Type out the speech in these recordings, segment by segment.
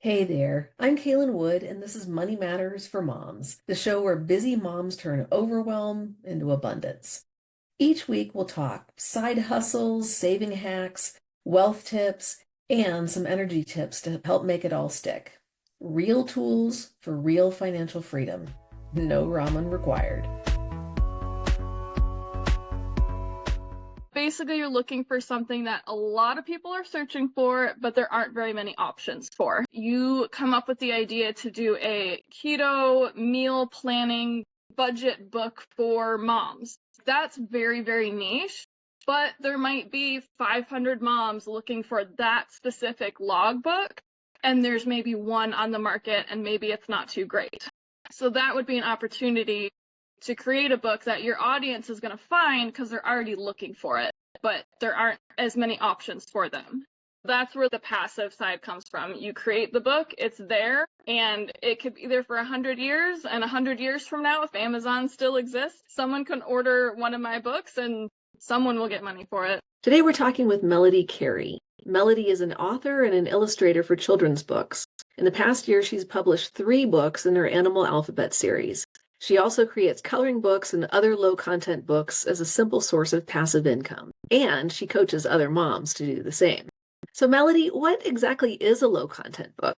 Hey there, I'm Kaylin Wood, and this is Money Matters for Moms, the show where busy moms turn overwhelm into abundance. Each week we'll talk side hustles, saving hacks, wealth tips, and some energy tips to help make it all stick. Real tools for real financial freedom. No ramen required. Basically, you're looking for something that a lot of people are searching for, but there aren't very many options for. You come up with the idea to do a keto meal planning budget book for moms. That's very, very niche, but there might be 500 moms looking for that specific logbook, and there's maybe one on the market, and maybe it's not too great. So that would be an opportunity to create a book that your audience is going to find because they're already looking for it, but there aren't as many options for them. That's where the passive side comes from. You create the book, it's there, and it could be there for 100 years, and 100 years from now, if Amazon still exists, someone can order one of my books and someone will get money for it. Today we're talking with Melody Cary. Melody is an author and an illustrator for children's books. In the past year, she's published 3 books in her Animal Alphabet series. She also creates coloring books and other low-content books as a simple source of passive income, and she coaches other moms to do the same. So Melody, what exactly is a low-content book?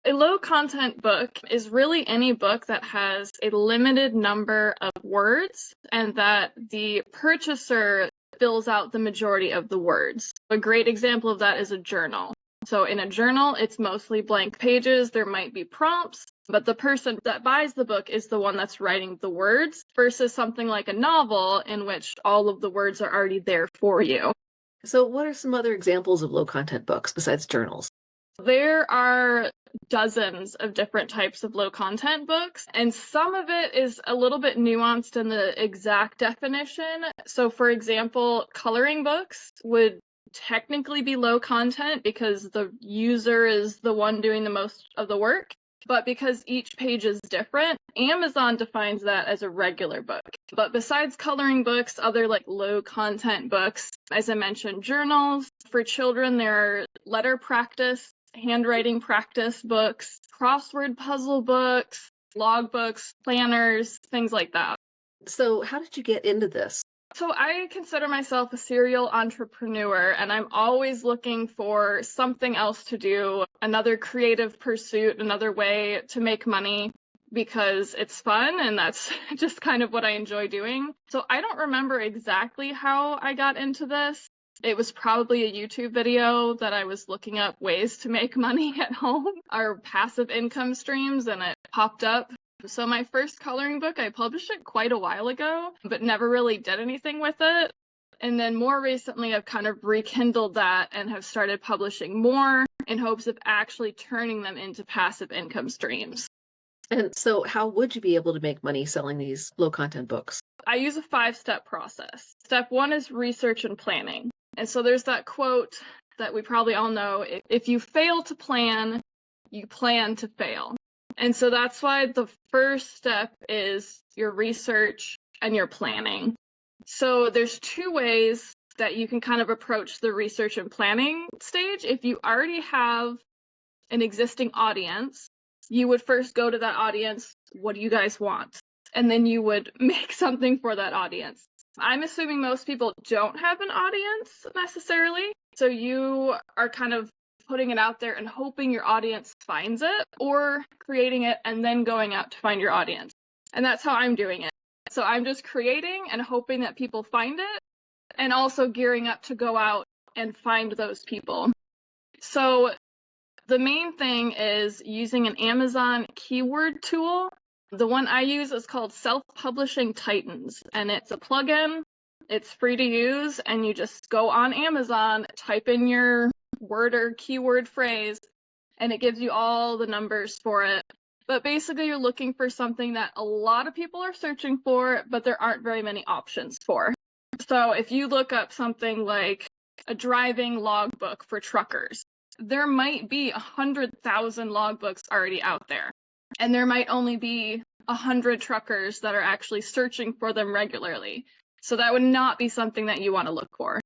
A low-content book is really any book that has a limited number of words and that the purchaser fills out the majority of the words. A great example of that is a journal. So in a journal, it's mostly blank pages. There might be prompts, but the person that buys the book is the one that's writing the words versus something like a novel in which all of the words are already there for you. So what are some other examples of low-content books besides journals? There are dozens of different types of low-content books, and some of it is a little bit nuanced in the exact definition. So for example, coloring books would technically be low content because the user is the one doing the most of the work. But because each page is different, Amazon defines that as a regular book. But besides coloring books, other like low content books, as I mentioned, journals. For children, there are letter practice, handwriting practice books, crossword puzzle books, log books, planners, things like that. So how did you get into this? So I consider myself a serial entrepreneur, and I'm always looking for something else to do, another creative pursuit, another way to make money because it's fun and that's just kind of what I enjoy doing. So I don't remember exactly how I got into this. It was probably a YouTube video that I was looking up ways to make money at home, or passive income streams, and it popped up. So my first coloring book, I published it quite a while ago, but never really did anything with it. And then more recently, I've kind of rekindled that and have started publishing more in hopes of actually turning them into passive income streams. And so how would you be able to make money selling these low-content books? I use a 5-step process. Step 1 is research and planning. And so there's that quote that we probably all know, if you fail to plan, you plan to fail. And so that's why the first step is your research and your planning. So there's 2 ways that you can kind of approach the research and planning stage. If you already have an existing audience, you would first go to that audience, what do you guys want? And then you would make something for that audience. I'm assuming most people don't have an audience necessarily. So you are kind of putting it out there and hoping your audience finds it, or creating it and then going out to find your audience. And that's how I'm doing it. So I'm just creating and hoping that people find it, and also gearing up to go out and find those people. So the main thing is using an Amazon keyword tool. The one I use is called Self-Publishing Titans, and it's a plugin. It's free to use, and you just go on Amazon, type in your word or keyword phrase, and it gives you all the numbers for it. But basically, you're looking for something that a lot of people are searching for, but there aren't very many options for. So if you look up something like a driving logbook for truckers, there might be 100,000 logbooks already out there, and there might only be 100 truckers that are actually searching for them regularly. So that would not be something that you want to look for.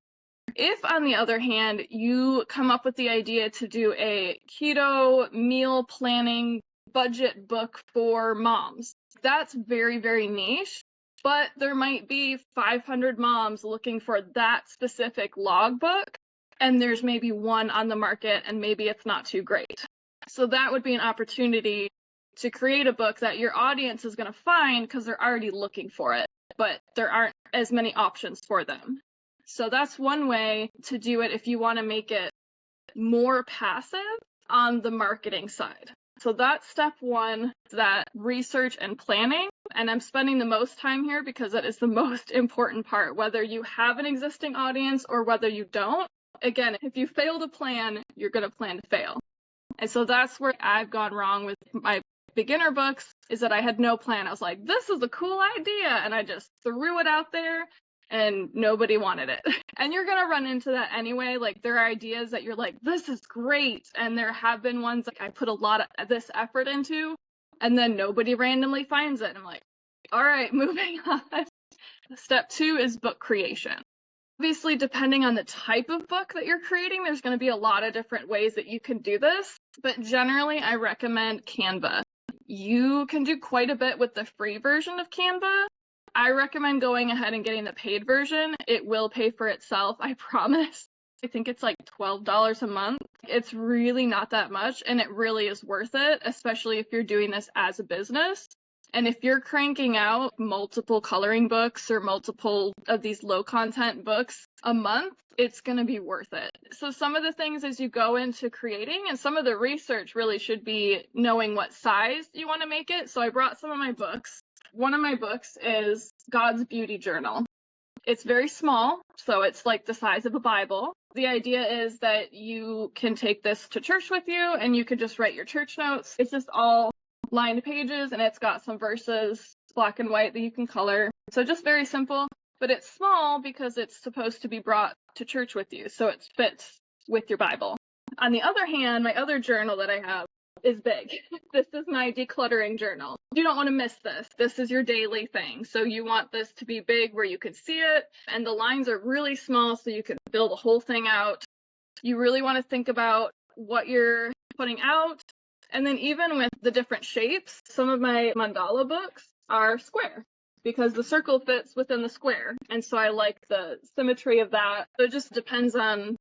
If, on the other hand, you come up with the idea to do a keto meal planning budget book for moms, that's very, very niche, but there might be 500 moms looking for that specific logbook, and there's maybe one on the market, and maybe it's not too great. So that would be an opportunity to create a book that your audience is going to find because they're already looking for it, but there aren't as many options for them. So that's one way to do it if you want to make it more passive on the marketing side. So that's step one, that research and planning. And I'm spending the most time here because that is the most important part, whether you have an existing audience or whether you don't. Again, if you fail to plan, you're going to plan to fail. And so that's where I've gone wrong with my beginner books, is that I had no plan. I was like, this is a cool idea. And I just threw it out there and nobody wanted it. And you're going to run into that anyway. Like, there are ideas that you're like, this is great. And there have been ones like I put a lot of this effort into, and then nobody randomly finds it. And I'm like, all right, moving on. Step two is book creation. Obviously, depending on the type of book that you're creating, there's going to be a lot of different ways that you can do this. But generally, I recommend Canva. You can do quite a bit with the free version of Canva. I recommend going ahead and getting the paid version. It will pay for itself, I promise. I think it's like $12 a month. It's really not that much, and it really is worth it, especially if you're doing this as a business. And if you're cranking out multiple coloring books or multiple of these low content books a month, it's going to be worth it. So some of the things as you go into creating, and some of the research really should be knowing what size you want to make it. So I brought some of my books. One of my books is God's Beauty Journal. It's very small, so it's like the size of a Bible. The idea is that you can take this to church with you and you can just write your church notes. It's just all lined pages, and it's got some verses, black and white, that you can color. So just very simple, but it's small because it's supposed to be brought to church with you, so it fits with your Bible. On the other hand, my other journal that I have is big. This is my decluttering journal. You don't want to miss this. This is your daily thing. So you want this to be big where you could see it, and the lines are really small so you can fill the whole thing out. You really want to think about what you're putting out. And then even with the different shapes, some of my mandala books are square because the circle fits within the square. And so I like the symmetry of that. So it just depends on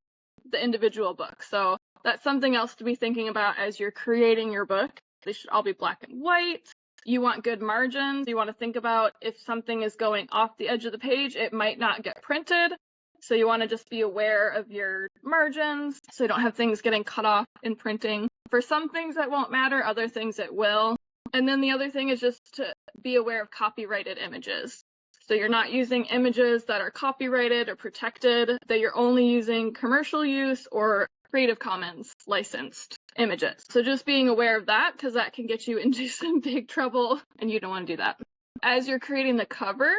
the individual book. So that's something else to be thinking about as you're creating your book. They should all be black and white. You want good margins. You want to think about if something is going off the edge of the page, it might not get printed. So you want to just be aware of your margins so you don't have things getting cut off in printing. For some things that won't matter, other things it will. And then the other thing is just to be aware of copyrighted images. So you're not using images that are copyrighted or protected, that you're only using commercial use or Creative Commons licensed images. So just being aware of that, because that can get you into some big trouble and you don't want to do that. As you're creating the cover,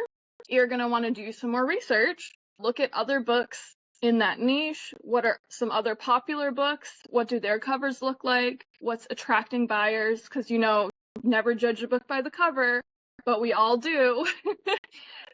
you're going to want to do some more research. Look at other books in that niche. What are some other popular books? What do their covers look like? What's attracting buyers? Because, never judge a book by the cover, but we all do.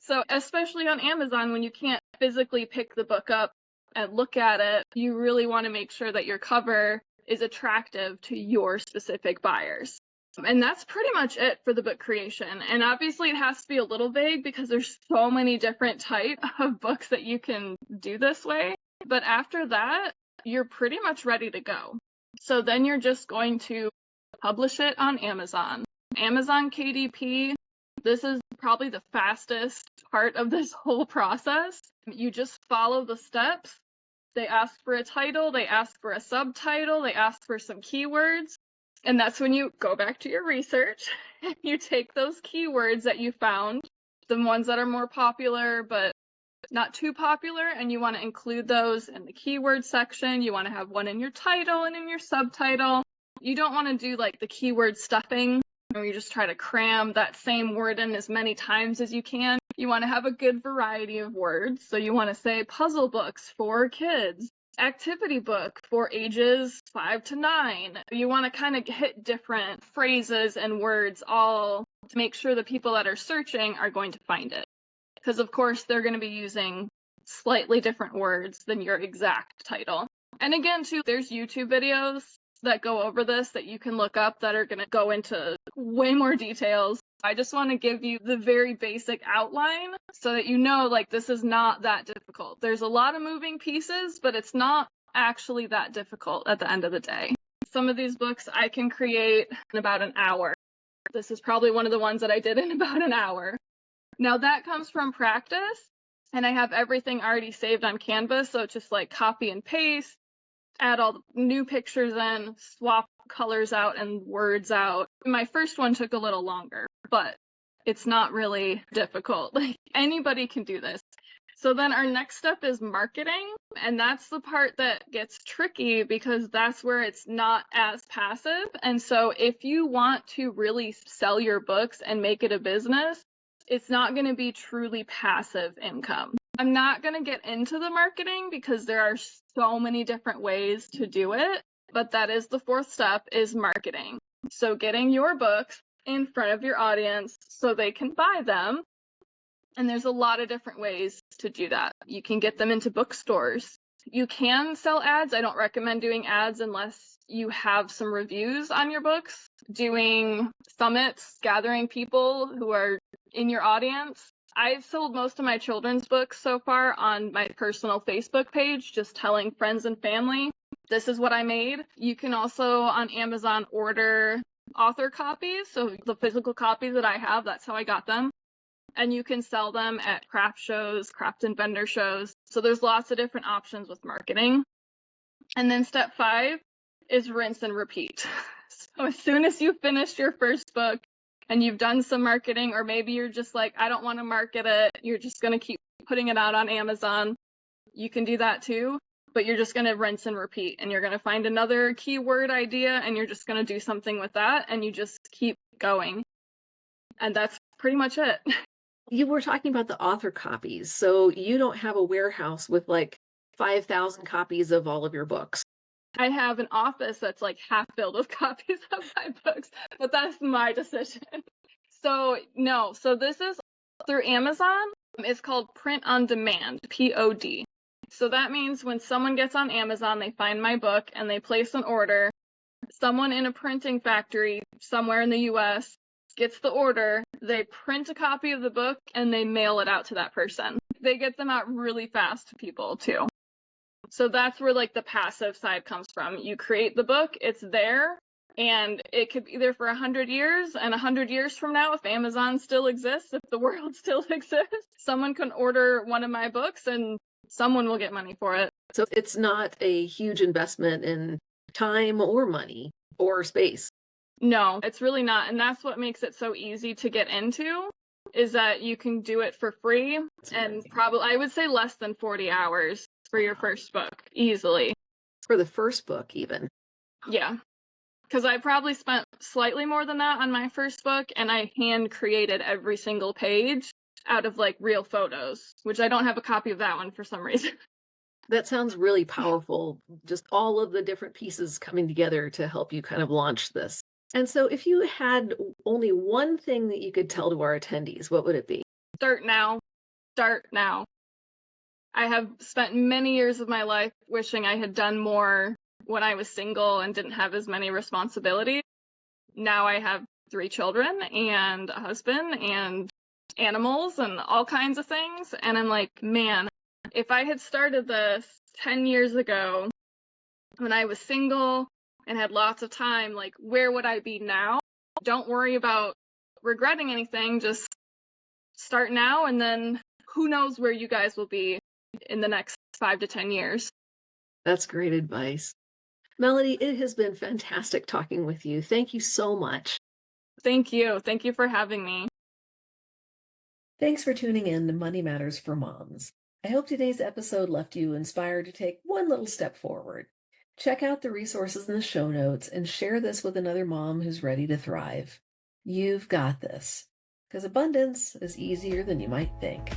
So especially on Amazon, when you can't physically pick the book up and look at it, you really want to make sure that your cover is attractive to your specific buyers. And that's pretty much it for the book creation. And obviously it has to be a little vague because there's so many different types of books that you can do this way. But after that, you're pretty much ready to go. So then you're just going to publish it on Amazon. Amazon KDP, this is probably the fastest part of this whole process. You just follow the steps. They ask for a title, they ask for a subtitle, they ask for some keywords. And that's when you go back to your research. You take those keywords that you found, the ones that are more popular but not too popular, and you want to include those in the keyword section. You want to have one in your title and in your subtitle. You don't want to do like the keyword stuffing, where you just try to cram that same word in as many times as you can. You want to have a good variety of words. So you want to say puzzle books for kids, activity book for ages 5 to 9. You want to kind of hit different phrases and words all to make sure the people that are searching are going to find it. Because of course they're going to be using slightly different words than your exact title. And again, too, there's YouTube videos that go over this that you can look up that are going to go into way more details. I just want to give you the very basic outline so that you know, like, this is not that difficult. There's a lot of moving pieces, but it's not actually that difficult at the end of the day. Some of these books I can create in about an hour. This is probably one of the ones that I did in about an hour. Now that comes from practice, and I have everything already saved on Canvas, so it's just like copy and paste, add all the new pictures in, swap colors out and words out. My first one took a little longer, but it's not really difficult. Like, anybody can do this. So then our next step is marketing, and that's the part that gets tricky because that's where it's not as passive. And so if you want to really sell your books and make it a business, it's not going to be truly passive income. I'm not going to get into the marketing because there are so many different ways to do it, but that is the fourth step, is marketing. So getting your books in front of your audience so they can buy them. And there's a lot of different ways to do that. You can get them into bookstores. You can sell ads. I don't recommend doing ads unless you have some reviews on your books. Doing summits, gathering people who are in your audience. I've sold most of my children's books so far on my personal Facebook page, just telling friends and family, this is what I made. You can also on Amazon order author copies. So the physical copies that I have, that's how I got them. And you can sell them at craft shows, craft and vendor shows. So there's lots of different options with marketing. And then step 5 is rinse and repeat. So as soon as you finish your first book and you've done some marketing, or maybe you're just like, I don't want to market it, you're just going to keep putting it out on Amazon, you can do that too. But you're just going to rinse and repeat, and you're going to find another keyword idea, and you're just going to do something with that, and you just keep going. And that's pretty much it. You were talking about the author copies. So you don't have a warehouse with like 5,000 copies of all of your books. I have an office that's like half filled with copies of my books, but that's my decision. So no, so this is through Amazon. It's called print on demand, POD. So that means when someone gets on Amazon, they find my book and they place an order. Someone in a printing factory somewhere in the US gets the order, they print a copy of the book, and they mail it out to that person. They get them out really fast to people too. So that's where like the passive side comes from. You create the book, it's there, and it could be there for 100 years, and 100 years from now, if Amazon still exists, if the world still exists, someone can order one of my books and someone will get money for it. So it's not a huge investment in time or money or space. No, it's really not. And that's what makes it so easy to get into, is that you can do it for free and probably, I would say, less than 40 hours for your first book, easily. For the first book, even. Yeah. Because I probably spent slightly more than that on my first book, and I hand created every single page out of like real photos, which I don't have a copy of that one for some reason. That sounds really powerful. Just all of the different pieces coming together to help you kind of launch this. And so if you had only one thing that you could tell to our attendees, what would it be? Start now. Start now. I have spent many years of my life wishing I had done more when I was single and didn't have as many responsibilities. Now I have 3 children and a husband and animals and all kinds of things. And I'm like, man, if I had started this 10 years ago when I was single and had lots of time, like, where would I be now? Don't worry about regretting anything. Just start now, and then who knows where you guys will be in the next 5 to 10 years. That's great advice. Melody, it has been fantastic talking with you. Thank you so much. Thank you. Thank you for having me. Thanks for tuning in to Money Matters for Moms. I hope today's episode left you inspired to take one little step forward. Check out the resources in the show notes and share this with another mom who's ready to thrive. You've got this, because abundance is easier than you might think.